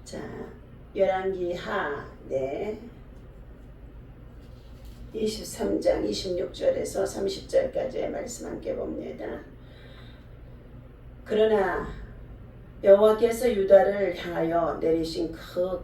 자, 열왕기하 23장 26절에서 30절까지의 말씀 함께 봅니다. 그러나 여호와께서 유다를 향하여 내리신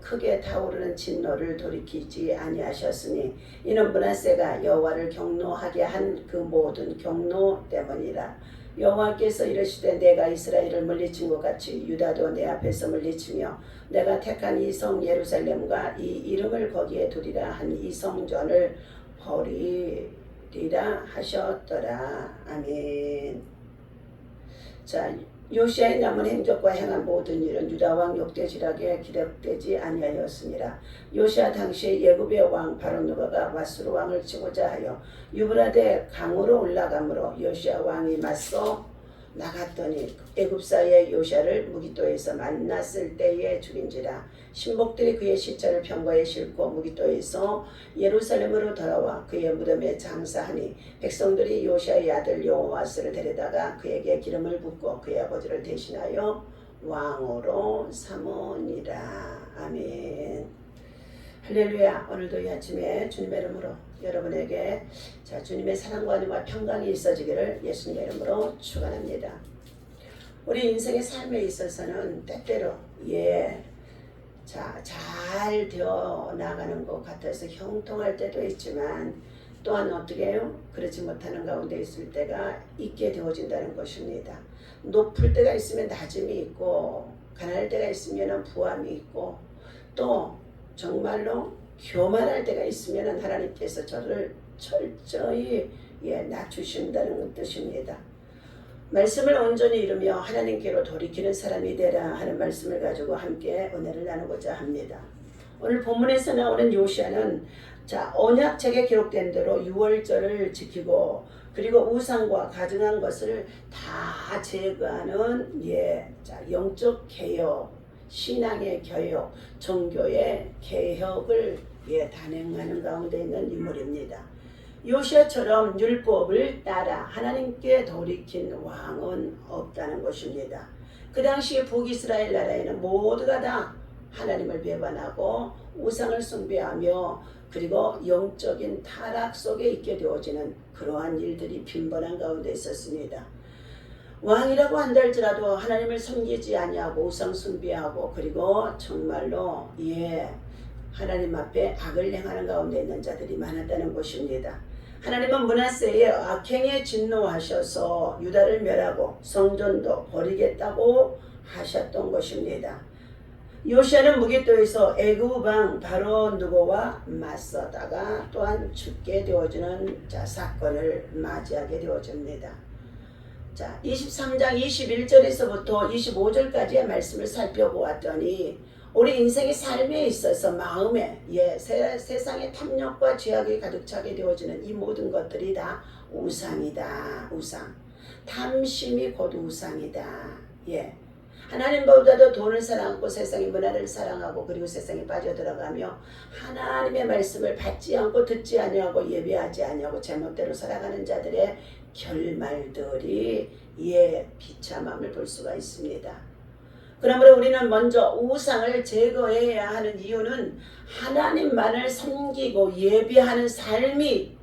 크게 타오르는 진노를 돌이키지 아니하셨으니 이는 므낫세가 여호와를 경노하게 한 그 모든 경노 때문이라. 여호와께서 이르시되 내가 이스라엘을 물리친 것 같이 유다도 내 앞에서 물리치며 내가 택한 이 성 예루살렘과 이 이름을 거기에 두리라 한 이 성전을 버리리라 하셨더라. 아멘. 자, 요시아의 남은 행적과 행한 모든 일은 유다 왕 역대지락에 기록되지 아니하였습니다. 요시아 당시 예굽의 왕 바로누가가 왓수르 왕을 치고자 하여 유브라데 강으로 올라가므로 요시아 왕이 맞서 나갔더니 애굽사의 요시아를 무기토에서 만났을 때에 죽인지라. 신복들이 그의 시체를 병거에 싣고 무기토에서 예루살렘으로 돌아와 그의 무덤에 장사하니 백성들이 요시아의 아들 여호와스를 데려다가 그에게 기름을 붓고 그의 아버지를 대신하여 왕으로 삼으니라. 아멘. 할렐루야. 오늘도 이 아침에 주님의 이름으로 여러분에게 주님의 사랑과 은혜와 평강이 있어지기를 예수님의 이름으로 축원합니다. 우리 인생의 삶에 있어서는 때때로 잘 되어 나가는 것 같아서 형통할 때도 있지만 또한 어떻게 해요? 그렇지 못하는 가운데 있을 때가 있게 되어진다는 것입니다. 높을 때가 있으면 낮음이 있고 가난할 때가 있으면 부함이 있고 또 정말로 교만할 때가 있으면 하나님께서 저를 철저히 낮추신다는 뜻입니다. 말씀을 온전히 이루며 하나님께로 돌이키는 사람이 되라 하는 말씀을 가지고 함께 은혜를 나누고자 합니다. 오늘 본문에서 나오는 요시아는 언약책에 기록된 대로 유월절을 지키고 그리고 우상과 가증한 것을 다 제거하는 영적 개혁, 신앙의 개혁, 종교의 개혁을 단행하는 가운데 있는 인물입니다. 요시아처럼 율법을 따라 하나님께 돌이킨 왕은 없다는 것입니다. 그 당시 북이스라엘 나라에는 모두가 다 하나님을 배반하고 우상을 숭배하며 그리고 영적인 타락 속에 있게 되어지는 그러한 일들이 빈번한 가운데 있었습니다. 왕이라고 한다 할지라도 하나님을 섬기지 아니하고 우상 숭배하고 그리고 정말로 하나님 앞에 악을 행하는 가운데 있는 자들이 많았다는 것입니다. 하나님은 므낫세의 악행에 진노하셔서 유다를 멸하고 성전도 버리겠다고 하셨던 것입니다. 요시아는 무기토에서 애굽 왕 바로누고와 맞서다가 또한 죽게 되어지는 사건을 맞이하게 되어집니다. 23장 21절에서부터 25절까지의 말씀을 살펴보았더니 우리 인생의 삶에 있어서 마음에 세상의 탐욕과 죄악이 가득 차게 되어지는 이 모든 것들이 다 우상이다. 우상. 탐심이 곧 우상이다. 하나님보다도 돈을 사랑하고 세상의 문화를 사랑하고 그리고 세상에 빠져들어가며 하나님의 말씀을 받지 않고 듣지 아니하고 예배하지 아니하고 제멋대로 살아가는 자들의 결말들이 비참함을 볼 수가 있습니다. 그러므로 우리는 먼저 우상을 제거해야 하는 이유는 하나님만을 섬기고 예배하는 삶이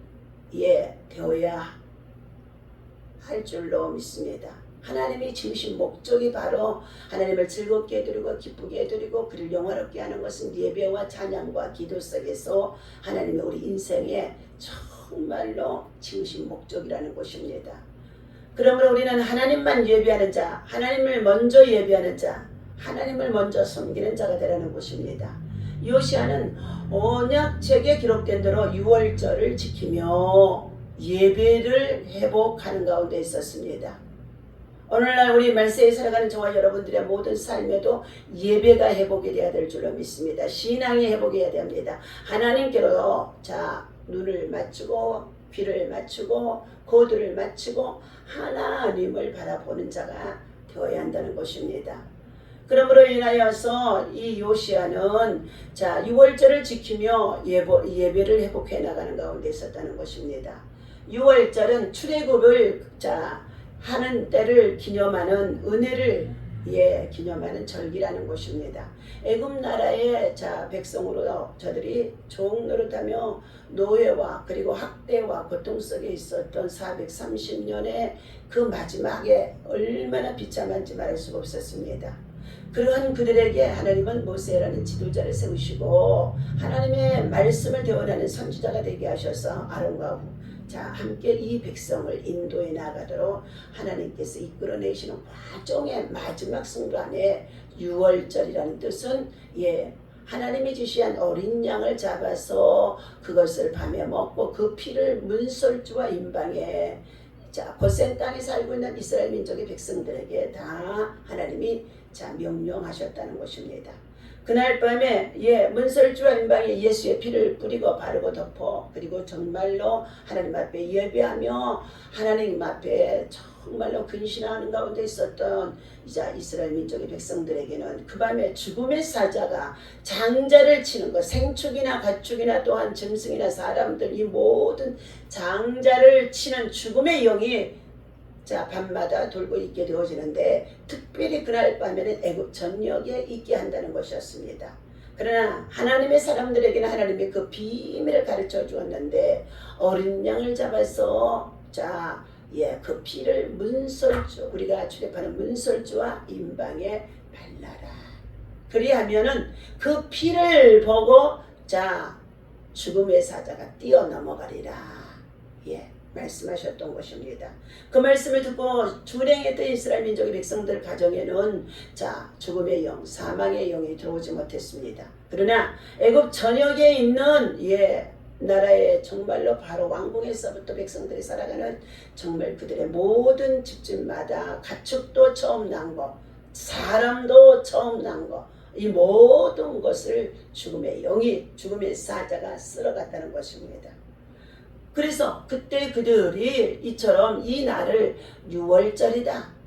되어야 할 줄로 믿습니다. 하나님이 지으신 목적이 바로 하나님을 즐겁게 해드리고 기쁘게 해드리고 그를 영화롭게 하는 것은 예배와 찬양과 기도 속에서 하나님의 우리 인생에 정말로 지으신 목적이라는 것입니다. 그러므로 우리는 하나님만 예배하는 자, 하나님을 먼저 예배하는 자, 하나님을 먼저 섬기는 자가 되라는 것입니다. 요시아는 언약책에 기록된 대로 유월절을 지키며 예배를 회복하는 가운데 있었습니다. 오늘날 우리 말세에 살아가는 저와 여러분들의 모든 삶에도 예배가 회복이 되어야 될 줄로 믿습니다. 신앙이 회복해야 됩니다. 하나님께로 눈을 맞추고 귀를 맞추고 고두를 맞추고 하나님을 바라보는 자가 되어야 한다는 것입니다. 그러므로 인하여서 이 요시아는 유월절을 지키며 예배를 회복해 나가는 가운데 있었다는 것입니다. 유월절은 출애굽을 하는 때를 기념하는 은혜를 기념하는 절기라는 것입니다. 애굽 나라의 백성으로 저들이 종 노릇하며 노예와 그리고 학대와 고통 속에 있었던 430년의 그 마지막에 얼마나 비참한지 말할 수가 없었습니다. 그러한 그들에게 하나님은 모세라는 지도자를 세우시고 하나님의 말씀을 대언하는 선지자가 되게 하셔서 아론과 함께 이 백성을 인도해 나가도록 하나님께서 이끌어내시는 과정의 마지막 순간에 유월절이라는 뜻은 하나님이 지시한 어린 양을 잡아서 그것을 밤에 먹고 그 피를 문설주와 임방에 고센 땅에 살고 있는 이스라엘 민족의 백성들에게 다 하나님이 명령하셨다는 것입니다. 그날 밤에 문설주와 임방에 예수의 피를 뿌리고 바르고 덮어 그리고 정말로 하나님 앞에 예배하며 하나님 앞에 정말로 근신하는 가운데 있었던 이스라엘 민족의 백성들에게는 그 밤에 죽음의 사자가 장자를 치는 것, 생축이나 가축이나 또한 짐승이나 사람들 이 모든 장자를 치는 죽음의 영이 밤마다 돌고 있게 되어지는데 특별히 그날 밤에는 애굽 전역에 있게 한다는 것이었습니다. 그러나 하나님의 사람들에게는 하나님의 그 비밀을 가르쳐 주었는데 어린 양을 잡아서 그 피를 문설주 우리가 출입하는 문설주와 임방에 발라라. 그리하면은 그 피를 보고 죽음의 사자가 뛰어넘어가리라. 말씀하셨던 것입니다. 그 말씀을 듣고 준행했던 이스라엘 민족의 백성들 가정에는 죽음의 영, 사망의 영이 들어오지 못했습니다. 그러나 애굽 전역에 있는 나라의 정말로 바로 왕궁에서부터 백성들이 살아가는 정말 그들의 모든 집집마다 가축도 처음 난 것, 사람도 처음 난 것, 이 모든 것을 죽음의 영이 죽음의 사자가 쓸어갔다는 것입니다. 그래서 그때 그들이 이처럼 이 날을 유월절이다.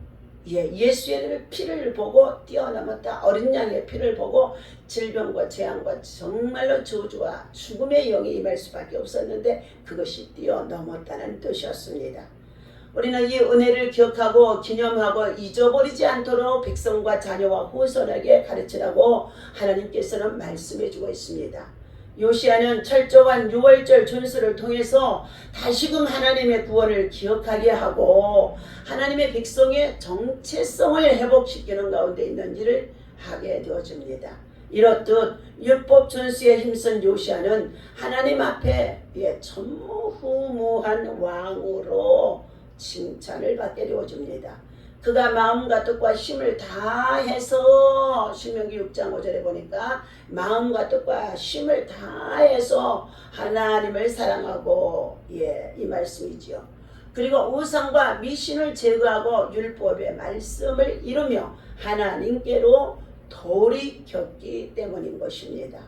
예수의 피를 보고 뛰어넘었다. 어린 양의 피를 보고 질병과 재앙과 정말로 저주와 죽음의 영이 임할 수밖에 없었는데 그것이 뛰어넘었다는 뜻이었습니다. 우리는 이 은혜를 기억하고 기념하고 잊어버리지 않도록 백성과 자녀와 후손에게 가르치라고 하나님께서는 말씀해주고 있습니다. 요시야는 철저한 유월절 준수를 통해서 다시금 하나님의 구원을 기억하게 하고 하나님의 백성의 정체성을 회복시키는 가운데 있는 일을 하게 되어집니다. 이렇듯 율법 준수에 힘쓴 요시야는 하나님 앞에 전무후무한 왕으로 칭찬을 받게 되어집니다. 그가 마음과 뜻과 힘을 다해서 신명기 6장 5절에 보니까 마음과 뜻과 힘을 다해서 하나님을 사랑하고 이 말씀이지요. 그리고 우상과 미신을 제거하고 율법의 말씀을 이루며 하나님께로 돌이켰기 때문인 것입니다.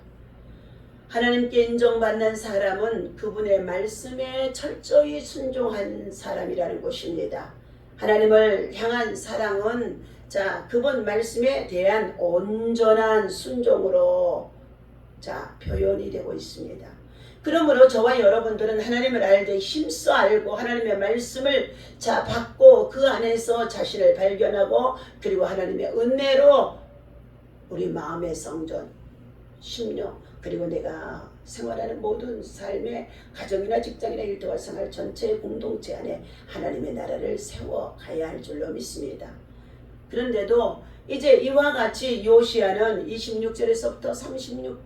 하나님께 인정받는 사람은 그분의 말씀에 철저히 순종한 사람이라는 것입니다. 하나님을 향한 사랑은 그분 말씀에 대한 온전한 순종으로 표현이 되고 있습니다. 그러므로 저와 여러분들은 하나님을 알되 힘써 알고 하나님의 말씀을 받고 그 안에서 자신을 발견하고 그리고 하나님의 은혜로 우리 마음의 성전, 심령 그리고 내가 생활하는 모든 삶의 가정이나 직장이나 일터와 생활 전체의 공동체 안에 하나님의 나라를 세워가야 할 줄로 믿습니다. 그런데도 이제 이와 같이 요시야는 26절에서부터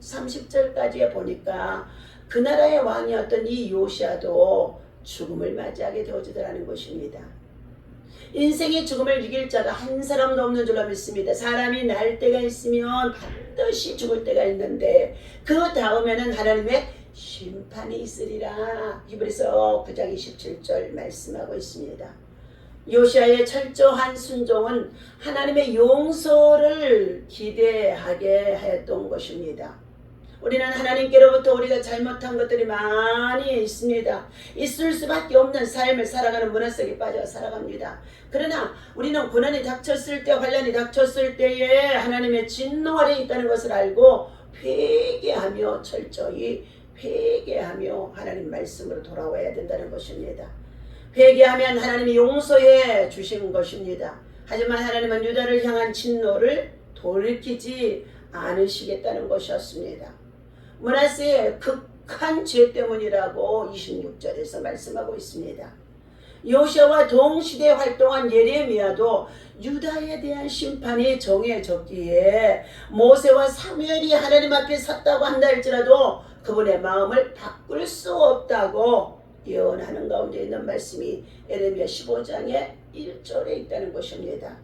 30절까지에 보니까 그 나라의 왕이었던 이 요시야도 죽음을 맞이하게 되어지더라는 것입니다. 인생의 죽음을 이길 자가 한 사람도 없는 줄로 믿습니다. 사람이 날 때가 있으면 반드시 죽을 때가 있는데 그 다음에는 하나님의 심판이 있으리라. 히브리서 9장 27절 말씀하고 있습니다. 요시야의 철저한 순종은 하나님의 용서를 기대하게 하였던 것입니다. 우리는 하나님께로부터 우리가 잘못한 것들이 많이 있습니다. 있을 수밖에 없는 삶을 살아가는 문화 속에 빠져 살아갑니다. 그러나 우리는 고난이 닥쳤을 때, 환난이 닥쳤을 때에 하나님의 진노 아래 있다는 것을 알고 회개하며 철저히 회개하며 하나님 말씀으로 돌아와야 된다는 것입니다. 회개하면 하나님이 용서해 주시는 것입니다. 하지만 하나님은 유다를 향한 진노를 돌이키지 않으시겠다는 것이었습니다. 므낫세의 극한 죄 때문이라고 26절에서 말씀하고 있습니다. 요시아와 동시대에 활동한 예레미야도 유다에 대한 심판이 정해졌기에 모세와 사무엘이 하나님 앞에 섰다고 한다 할지라도 그분의 마음을 바꿀 수 없다고 예언하는 가운데 있는 말씀이 예레미야 15장의 1절에 있다는 것입니다.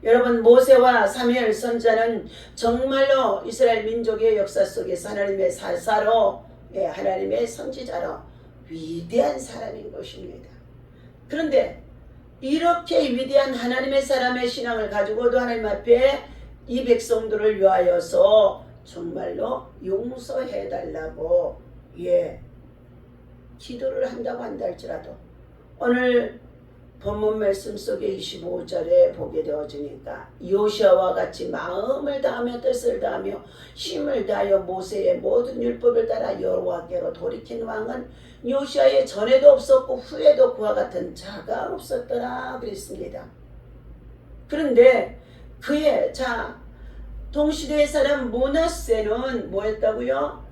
여러분, 모세와 사무엘 선지자는 정말로 이스라엘 민족의 역사 속에서 하나님의 사사로, 하나님의 선지자로 위대한 사람인 것입니다. 그런데 이렇게 위대한 하나님의 사람의 신앙을 가지고도 하나님 앞에 이 백성들을 위하여서 정말로 용서해달라고 기도를 한다고 한다 할지라도 오늘 본문 말씀 속에 25절에 보게 되어지니까 요시아와 같이 마음을 다하며 뜻을 다하며 힘을 다하여 모세의 모든 율법을 따라 여호와께로 돌이킨 왕은 요시아의 전에도 없었고 후에도 그와 같은 자가 없었더라 그랬습니다. 그런데 그의 동시대의 사람 므낫세는 뭐였다고요?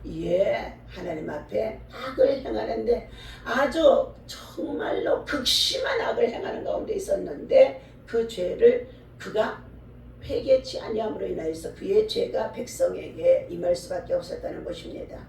하나님 앞에 악을 행하는데 아주 정말로 극심한 악을 행하는 가운데 있었는데 그 죄를 그가 회개치 아니함으로 인하여서 그의 죄가 백성에게 임할 수밖에 없었다는 것입니다.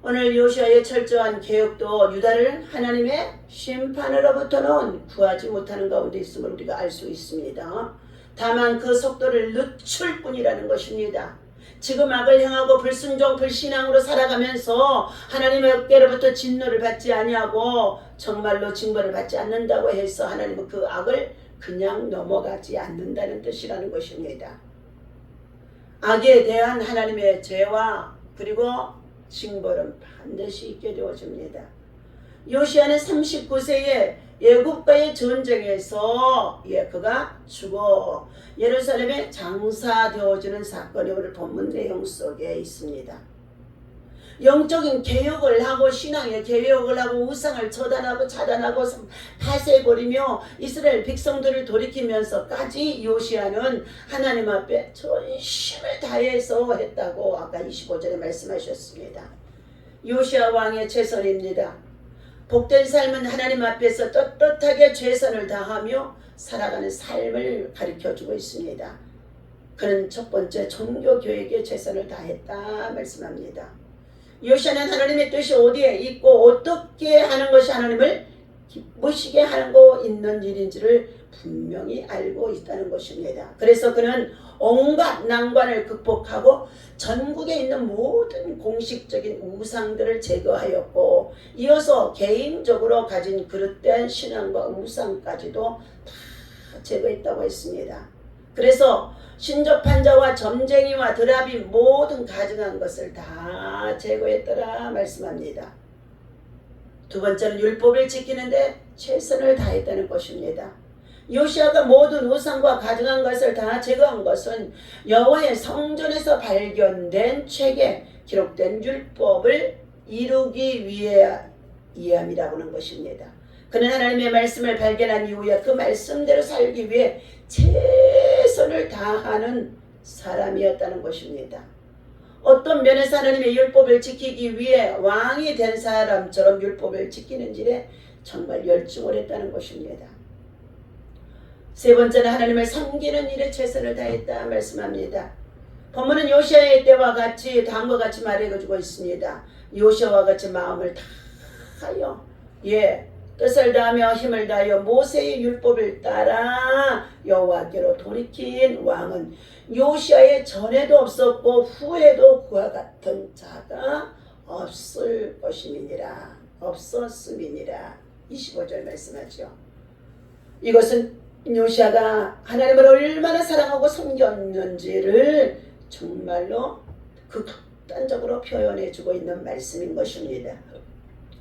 오늘 요시아의 철저한 개혁도 유다를 하나님의 심판으로부터는 구하지 못하는 가운데 있음을 우리가 알 수 있습니다. 다만 그 속도를 늦출 뿐이라는 것입니다. 지금 악을 행하고 불순종 불신앙으로 살아가면서 하나님께로부터 진노를 받지 아니하고 정말로 징벌을 받지 않는다고 해서 하나님은 그 악을 그냥 넘어가지 않는다는 뜻이라는 것입니다. 악에 대한 하나님의 죄와 그리고 징벌은 반드시 있게 되어집니다. 요시아는 39세에 애굽과의 전쟁에서 그가 죽어 예루살렘에 장사되어지는 사건이 오늘 본문 내용 속에 있습니다. 영적인 개혁을 하고 신앙의 개혁을 하고 우상을 처단하고 차단하고 파쇄해버리며 이스라엘 백성들을 돌이키면서까지 요시아는 하나님 앞에 전심을 다해서 했다고 아까 25절에 말씀하셨습니다. 요시아 왕의 최선입니다. 복된 삶은 하나님 앞에서 떳떳하게 최선을 다하며 살아가는 삶을 가르쳐주고 있습니다. 그는 첫 번째 종교교육에 최선을 다했다 말씀합니다. 요시아는 하나님의 뜻이 어디에 있고 어떻게 하는 것이 하나님을 기쁘시게 하는 거 있는 일인지를 분명히 알고 있다는 것입니다. 그래서 그는 온갖 난관을 극복하고 전국에 있는 모든 공식적인 우상들을 제거하였고 이어서 개인적으로 가진 그릇된 신앙과 우상까지도 다 제거했다고 했습니다. 그래서 신접한 자와 점쟁이와 드라비 모든 가증한 것을 다 제거했더라 말씀합니다. 두 번째는 율법을 지키는데 최선을 다했다는 것입니다. 요시아가 모든 우상과 가증한 것을 다 제거한 것은 여호와의 성전에서 발견된 책에 기록된 율법을 이루기 위함이라고 하는 것입니다. 그는 하나님의 말씀을 발견한 이후에 그 말씀대로 살기 위해 최선을 다하는 사람이었다는 것입니다. 어떤 면에서 하나님의 율법을 지키기 위해 왕이 된 사람처럼 율법을 지키는 일에 정말 열중을 했다는 것입니다. 세 번째는 하나님을 섬기는 일에 최선을 다했다 말씀합니다. 본문은 요시아의 때와 같이 다음과 같이 말해주고 있습니다. 요시아와 같이 마음을 다하여 뜻을 다하며 힘을 다하여 모세의 율법을 따라 여호와께로 돌이킨 왕은 요시아의 전에도 없었고 후에도 그와 같은 자가 없을 것임이니라. 없었음이니라. 25절 말씀하죠. 이것은 요시아가 하나님을 얼마나 사랑하고 섬겼는지를 정말로 극단적으로 표현해주고 있는 말씀인 것입니다.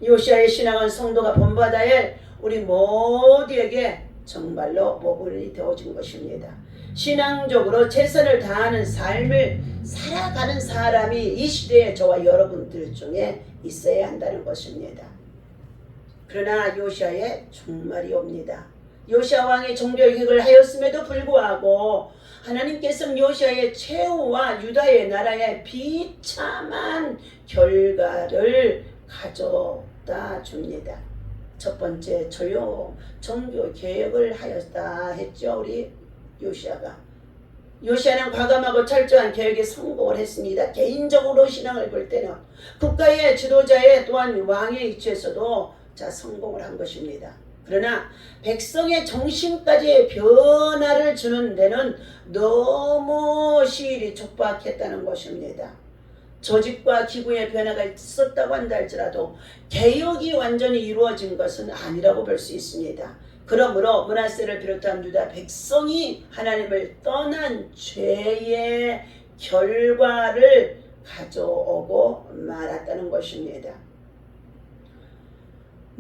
요시아의 신앙은 성도가 본받아야 할 우리 모두에게 정말로 모범이 되어진 것입니다. 신앙적으로 최선을 다하는 삶을 살아가는 사람이 이 시대에 저와 여러분들 중에 있어야 한다는 것입니다. 그러나 요시아의 종말이 옵니다. 요시아 왕이 종교개혁을 하였음에도 불구하고 하나님께서는 요시아의 최후와 유다의 나라의 비참한 결과를 가져다 줍니다. 첫 번째 종교개혁을 하였다 했죠. 우리 요시아가. 요시아는 과감하고 철저한 개혁에 성공을 했습니다. 개인적으로 신앙을 볼 때는 국가의 지도자의 또한 왕의 위치에서도 성공을 한 것입니다. 그러나 백성의 정신까지 변화를 주는 데는 너무 시일이 촉박했다는 것입니다. 조직과 기구의 변화가 있었다고 한다 할지라도 개혁이 완전히 이루어진 것은 아니라고 볼 수 있습니다. 그러므로 므낫세를 비롯한 유다 백성이 하나님을 떠난 죄의 결과를 가져오고 말았다는 것입니다.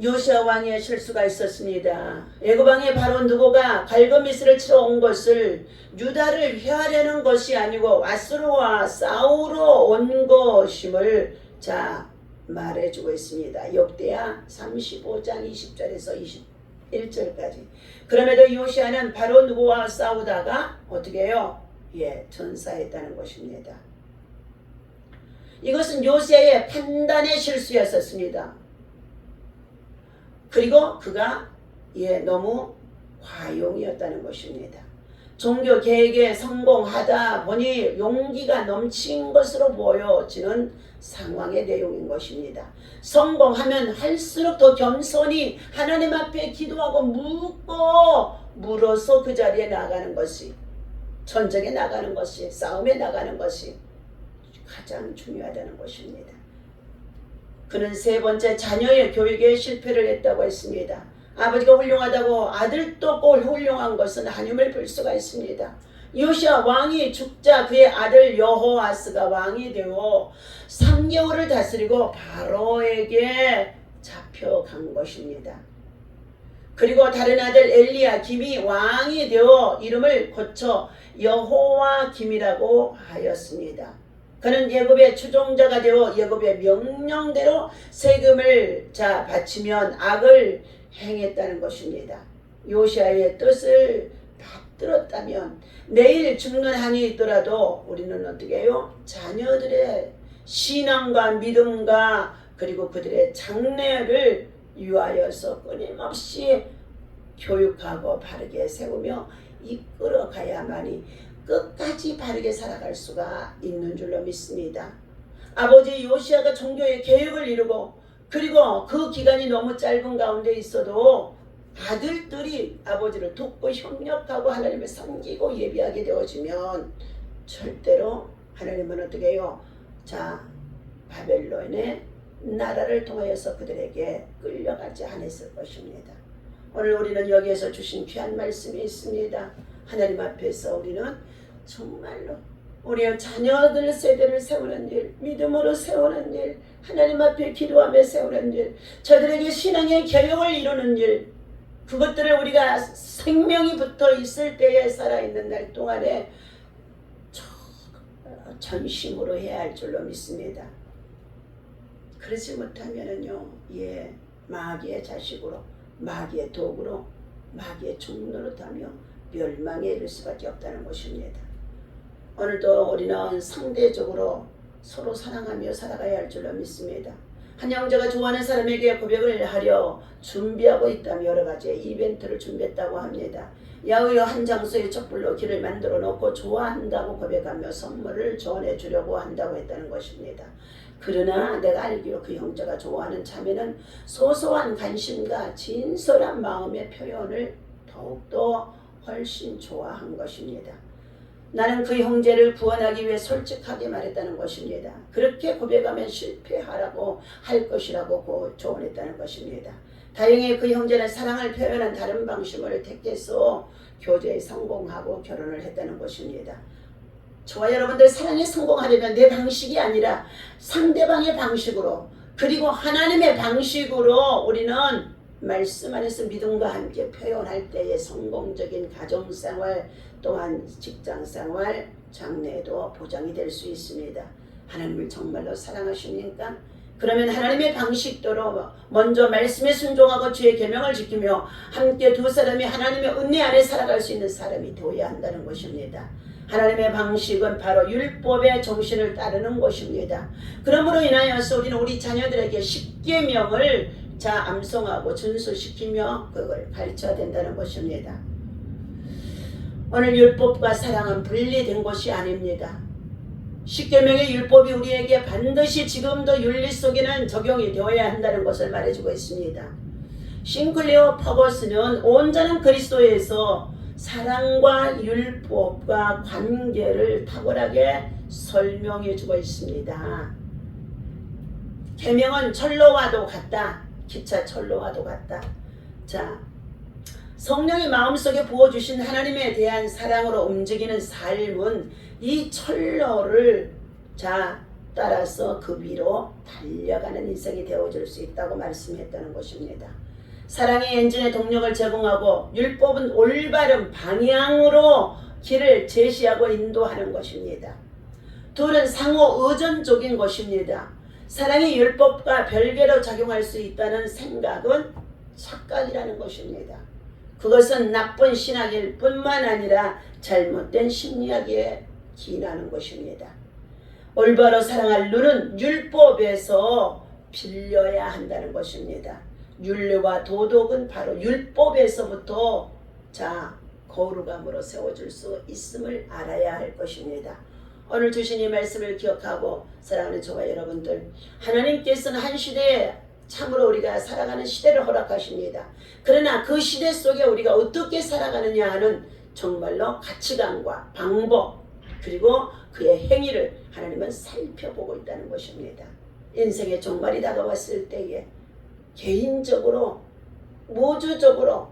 요시아 왕의 실수가 있었습니다. 애굽 왕의 바로 누고가 갈그미스를 치러 온 것을 유다를 회하려는 것이 아니고 아수르와 싸우러 온 것임을 말해주고 있습니다. 역대하 35장 20절에서 21절까지. 그럼에도 요시아는 바로 누구와 싸우다가 어떻게 해요? 전사했다는 것입니다. 이것은 요시아의 판단의 실수였었습니다. 그리고 그가 너무 과용이었다는 것입니다. 종교 개혁에 성공하다 보니 용기가 넘친 것으로 보여지는 상황의 내용인 것입니다. 성공하면 할수록 더 겸손히 하나님 앞에 기도하고 묻고 물어서 그 자리에 나가는 것이, 전쟁에 나가는 것이, 싸움에 나가는 것이 가장 중요하다는 것입니다. 그는 세 번째 자녀의 교육에 실패를 했다고 했습니다. 아버지가 훌륭하다고 아들도 꼭 훌륭한 것은 아님을 볼 수가 있습니다. 요시아 왕이 죽자 그의 아들 여호아스가 왕이 되어 3개월을 다스리고 바로에게 잡혀간 것입니다. 그리고 다른 아들 엘리야김이 왕이 되어 이름을 고쳐 여호와김이라고 하였습니다. 그는 예굽의 추종자가 되어 예굽의 명령대로 세금을 바치면 악을 행했다는 것입니다. 요시아의 뜻을 받들었다면 내일 죽는 한이 있더라도 우리는 어떻게 해요? 자녀들의 신앙과 믿음과 그리고 그들의 장래를 위하여서 끊임없이 교육하고 바르게 세우며 이끌어가야만이 끝까지 바르게 살아갈 수가 있는 줄로 믿습니다. 아버지 요시아가 종교의 개혁을 이루고 그리고 그 기간이 너무 짧은 가운데 있어도 아들들이 아버지를 돕고 협력하고 하나님을 섬기고 예비하게 되어지면 절대로 하나님은 어떻게 해요? 바벨론의 나라를 통하여서 그들에게 끌려가지 않았을 것입니다. 오늘 우리는 여기에서 주신 귀한 말씀이 있습니다. 하나님 앞에서 우리는 정말로 우리의 자녀들 세대를 세우는 일, 믿음으로 세우는 일, 하나님 앞에 기도하며 세우는 일, 저들에게 신앙의 개혁을 이루는 일, 그것들을 우리가 생명이 붙어 있을 때에 살아있는 날 동안에 전심으로 해야 할 줄로 믿습니다. 그렇지 못하면은요, 마귀의 자식으로, 마귀의 도구로, 마귀의 종노릇하며 멸망에 이를 수밖에 없다는 것입니다. 오늘도 우리는 상대적으로 서로 사랑하며 살아가야 할 줄로 믿습니다. 한 형제가 좋아하는 사람에게 고백을 하려 준비하고 있다며 여러 가지의 이벤트를 준비했다고 합니다. 야외 한 장소에 촛불로 길을 만들어 놓고 좋아한다고 고백하며 선물을 전해주려고 한다고 했다는 것입니다. 그러나 내가 알기로 그 형제가 좋아하는 자매는 소소한 관심과 진솔한 마음의 표현을 더욱더 훨씬 좋아한 것입니다. 나는 그 형제를 구원하기 위해 솔직하게 말했다는 것입니다. 그렇게 고백하면 실패하라고 할 것이라고 조언했다는 것입니다. 다행히 그 형제는 사랑을 표현한 다른 방식을 택해서 교제에 성공하고 결혼을 했다는 것입니다. 저와 여러분들 사랑에 성공하려면 내 방식이 아니라 상대방의 방식으로 그리고 하나님의 방식으로 우리는 말씀 안에서 믿음과 함께 표현할 때의 성공적인 가정생활 또한 직장생활 장래에도 보장이 될 수 있습니다. 하나님을 정말로 사랑하십니까? 그러면 하나님의 방식대로 먼저 말씀에 순종하고 주의 계명을 지키며 함께 두 사람이 하나님의 은혜 안에 살아갈 수 있는 사람이 되어야 한다는 것입니다. 하나님의 방식은 바로 율법의 정신을 따르는 것입니다. 그러므로 인하여서 우리는 우리 자녀들에게 십계명을 암송하고 준수시키며 그걸 가르쳐야 된다는 것입니다. 오늘 율법과 사랑은 분리된 것이 아닙니다. 십계명의 율법이 우리에게 반드시 지금도 윤리 속에는 적용이 되어야 한다는 것을 말해주고 있습니다. 싱클레어 퍼거스는 온전한 그리스도에서 사랑과 율법과 관계를 탁월하게 설명해주고 있습니다. 계명은 철로와도 같다. 기차 철로와도 같다. 성령이 마음속에 부어주신 하나님에 대한 사랑으로 움직이는 삶은 이 철로를 따라서 그 위로 달려가는 인생이 되어줄 수 있다고 말씀했다는 것입니다. 사랑의 엔진의 동력을 제공하고 율법은 올바른 방향으로 길을 제시하고 인도하는 것입니다. 둘은 상호 의존적인 것입니다. 사랑이 율법과 별개로 작용할 수 있다는 생각은 착각이라는 것입니다. 그것은 나쁜 신학일 뿐만 아니라 잘못된 심리학에 기인하는 것입니다. 올바로 사랑할 룰은 율법에서 빌려야 한다는 것입니다. 윤리와 도덕은 바로 율법에서부터 거룩함으로 세워줄 수 있음을 알아야 할 것입니다. 오늘 주신 이 말씀을 기억하고 사랑하는 저와 여러분들, 하나님께서는 한 시대에 참으로 우리가 살아가는 시대를 허락하십니다. 그러나 그 시대 속에 우리가 어떻게 살아가느냐 하는 정말로 가치관과 방법 그리고 그의 행위를 하나님은 살펴보고 있다는 것입니다. 인생의 종말이 다가왔을 때에 개인적으로 모주적으로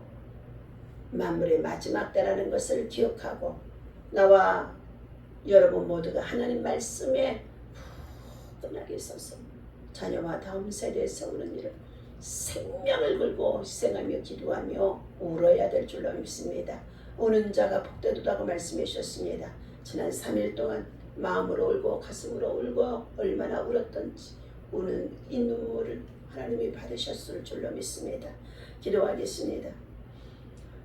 만물의 마지막 때라는 것을 기억하고 나와 여러분 모두가 하나님 말씀에 끈하게 서서 자녀와 다음 세대에 세우는 일을 생명을 걸고 희생하며 기도하며 울어야 될 줄로 믿습니다. 우는 자가 복되도다고 말씀해 주셨습니다. 지난 3일 동안 마음으로 울고 가슴으로 울고 얼마나 울었던지 우는 이 눈물을 하나님이 받으셨을 줄로 믿습니다. 기도하겠습니다.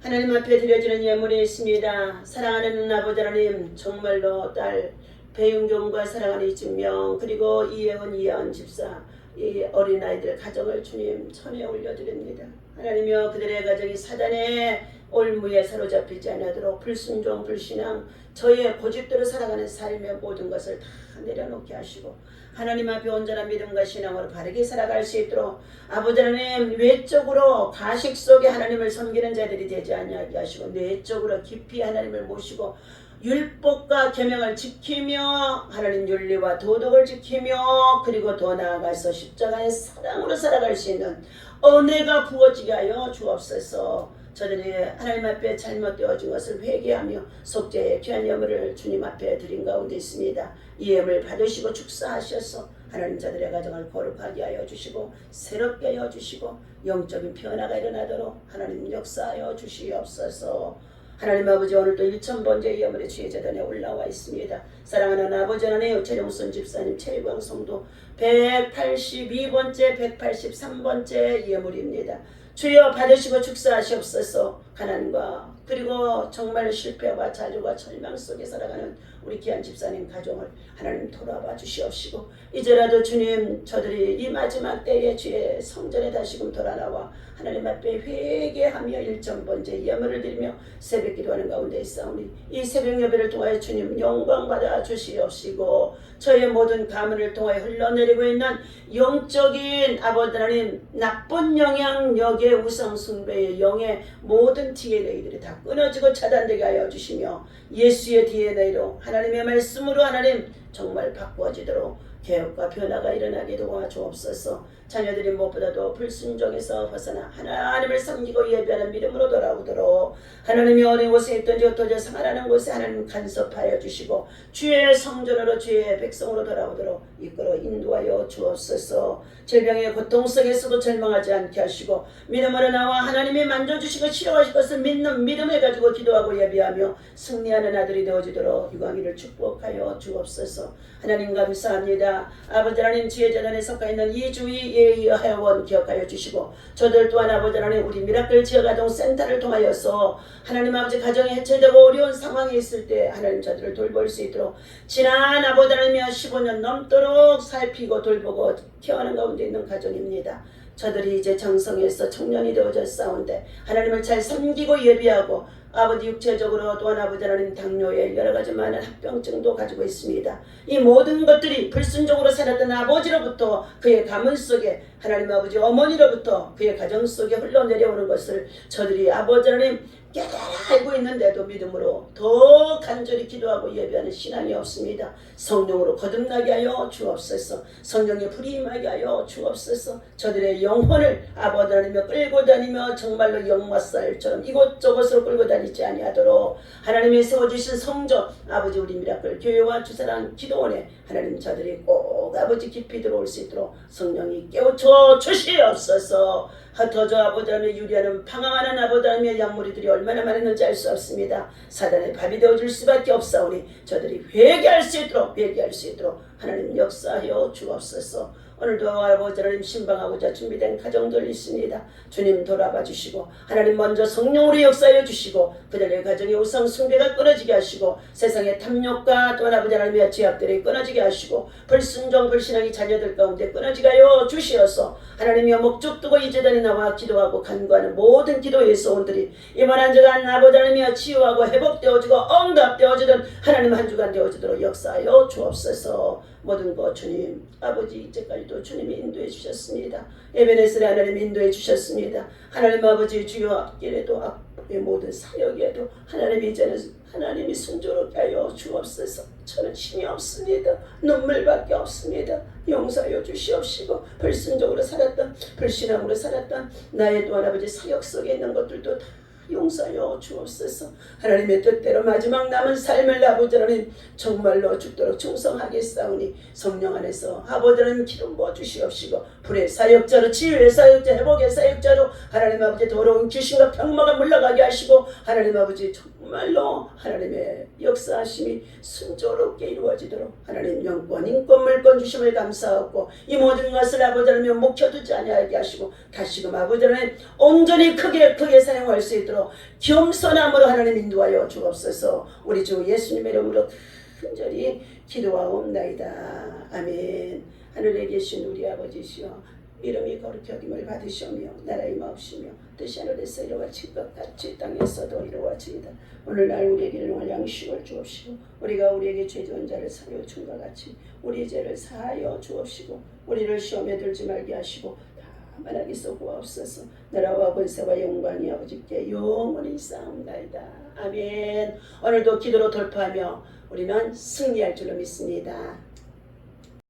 하나님 앞에 드려지는 예물이 있습니다. 사랑하는 아버지 하나님, 정말로 딸 배윤경과 사랑하는 이진명 그리고 이혜원 이하은 집사 이 어린아이들 가정을 주님 천에 올려드립니다. 하나님이여, 그들의 가정이 사단의 올무에 사로잡히지 않도록 불순종 불신앙 저희의 고집대로 살아가는 삶의 모든 것을 다 내려놓게 하시고 하나님 앞에 온전한 믿음과 신앙으로 바르게 살아갈 수 있도록 아버지 하나님, 외적으로 가식 속에 하나님을 섬기는 자들이 되지 않게 하시고 내적으로 깊이 하나님을 모시고 율법과 계명을 지키며 하나님 윤리와 도덕을 지키며 그리고 더 나아가서 십자가의 사랑으로 살아갈 수 있는 은혜가 부어지게 하여 주옵소서. 저들이 하나님 앞에 잘못되어진 것을 회개하며 속죄의 귀한 예물을 주님 앞에 드린 가운데 있습니다. 이 예물 받으시고 축사하셔서 하나님 자들의 가정을 거룩하게 하여 주시고 새롭게 하여 주시고 영적인 변화가 일어나도록 하나님 역사하여 주시옵소서. 하나님 아버지, 오늘도 1000번째 예물의 주의 재단에 올라와 있습니다. 사랑하는 아버지 하나님, 최종순 집사님, 최유광 성도 182번째 183번째 예물입니다. 주여 받으시고 축사하시옵소서. 가난과 그리고 정말 실패와 자주와 절망 속에 살아가는 우리 귀한 집사님 가정을 하나님 돌아봐 주시옵시고 이제라도 주님, 저들이 이 마지막 때에 주의 성전에 다시금 돌아나와 하나님 앞에 회개하며 1000번째 예물을 드리며 새벽 기도하는 가운데 있사오니 이 새벽 예배를 통하여 주님 영광 받아 주시옵시고 저의 모든 가문을 통하여 흘러내리고 있는 영적인 아버지 하나님 나쁜 영향력의 우상 숭배의 영의 모든 DNA들이 다 끊어지고 차단되게 하여 주시며 예수의 DNA로 하나님의 말씀으로 하나님 정말 바꾸어지도록 개혁과 변화가 일어나게 도와주옵소서. 자녀들이 무엇보다도 불순종에서 벗어나 하나님을 섬기고 예배하는 믿음으로 돌아오도록 하나님이 어느 곳에 있든지 흩어져 생활하는 곳에 하나님 간섭하여 주시고 주의 성전으로 주의 백성으로 돌아오도록 이끌어 인도하여 주옵소서. 질병의 고통 속에서도 절망하지 않게 하시고 믿음으로 나와 하나님이 만져주시고 치료하실 것을 믿는 믿음을 가지고 기도하고 예배하며 승리하는 아들이 되어지도록 유광이를 축복하여 주옵소서. 주옵소서. 하나님 감사합니다. 아버지 하나님 지혜재단에 속해 있는 이주희 예의 회원 기억하여 주시고 저들 또한 아버지 하나님 우리 미라클 지역아동 센터를 통하여서 하나님 아버지 가정이 해체되고 어려운 상황에 있을 때 하나님 저들을 돌볼 수 있도록 지난 아버지 하나님이여 15년 넘도록 살피고 돌보고 케어하는 가운데 있는 가정입니다. 저들이 이제 정성에서 청년이 되어졌사온데 하나님을 잘 섬기고 예비하고 아버지 육체적으로 또한 아버지 하나님 당뇨에 여러가지 많은 합병증도 가지고 있습니다. 이 모든 것들이 불순종으로 살았던 아버지로부터 그의 가문 속에 하나님 아버지 어머니로부터 그의 가정 속에 흘러내려오는 것을 저들이 아버지 하나님 깨달아 알고 있는데도 믿음으로 더 간절히 기도하고 예배하는 신앙이 없습니다. 성령으로 거듭나게 하여 주옵소서. 성령의 불이 임하게 하여 주옵소서. 저들의 영혼을 아버지 하나님여 끌고 다니며 정말로 영마살처럼 이곳저곳으로 끌고 다니지 아니하도록 하나님이 세워주신 성전 아버지 우리 미라클 교회와 주사랑 기도원에 하나님 저들이 꼭 아버지 깊이 들어올 수 있도록 성령이 깨우쳐 주시옵소서. 흩어져 아버지 하나님의 유리하는 방황하는 아버지 하나님의 양무리들이 얼마나 많았는지 알 수 없습니다. 사단의 밥이 되어줄 수밖에 없사오니 저들이 회개할 수 있도록 하나님 역사하여 주옵소서. 오늘도 아버지 하나님 신방하고자 준비된 가정들 있습니다. 주님 돌아봐 주시고 하나님 먼저 성령으로 역사하여 주시고 그들의 가정의 우상 숭배가 끊어지게 하시고 세상의 탐욕과 또한 아버지 하나님의 죄악들이 끊어지게 하시고 불순종 불신앙이 자녀들 가운데 끊어지게 하여 주시어서 하나님이여 목적 두고 이 재단에 나와 기도하고 간구하는 모든 기도의 소원들이 이번 한 주간 아버지 하나님이여 치유하고 회복되어지고 응답되어지던 하나님 한 주간 되어지도록 역사하여 주옵소서. 모든 것 주님 아버지 이제까지도 주님이 인도해 주셨습니다. 에베네스를 하나님 인도해 주셨습니다. 하나님 아버지 주여 앞길에도 앞의 모든 사역에도 하나님 이제는 하나님이 순조롭게 하여 주옵소서. 저는 힘이 없습니다. 눈물밖에 없습니다. 용서하여 주시옵시고 불순종으로 살았던 불신앙으로 살았던 나의 또한 아버지 사역 속에 있는 것들도 다 용서하여 주옵소서. 하나님의 뜻대로 마지막 남은 삶을 아버지 하나님 정말로 죽도록 충성하게 싸우니 성령 안에서 아버지 하나님 기름 부어 주시옵시고 불의 사역자로 치유의 사역자 회복의 사역자로 하나님 아버지 더러운 귀신과 병마가 물러가게 하시고 하나님 아버지 정말로 하나님의 역사하심이 순조롭게 이루어지도록 하나님 영권 인권 물권 주심을 감사하고 이 모든 것을 아버지 하나님 묵혀두지 아니하게 하시고 다시금 아버지 하나님 온전히 크게 사용할 수 있도록 겸손함으로 하나님 인도하여 주옵소서. 우리 주 예수님의 이름으로 간절히 기도하옵나이다. 아멘. 하늘에 계신 우리 아버지시여 이름이 거룩히 여김을 받으시오며 나라의 마옵시며 뜻이 하늘에서 이루어질 것 같이 땅에서도 이루어지이다. 오늘날 우리에게 일용할 양식을 주옵시고 우리가 우리에게 죄 지은 자를 사하여 준과 같이 우리 죄를 사하여 주옵시고 우리를 시험에 들지 말게 하시고 만하기서 구하옵소서. 나라와 권세와 영광이 아버지께 영원히 있사옵나이다. 아멘. 오늘도 기도로 돌파하며 우리는 승리할 줄로 믿습니다.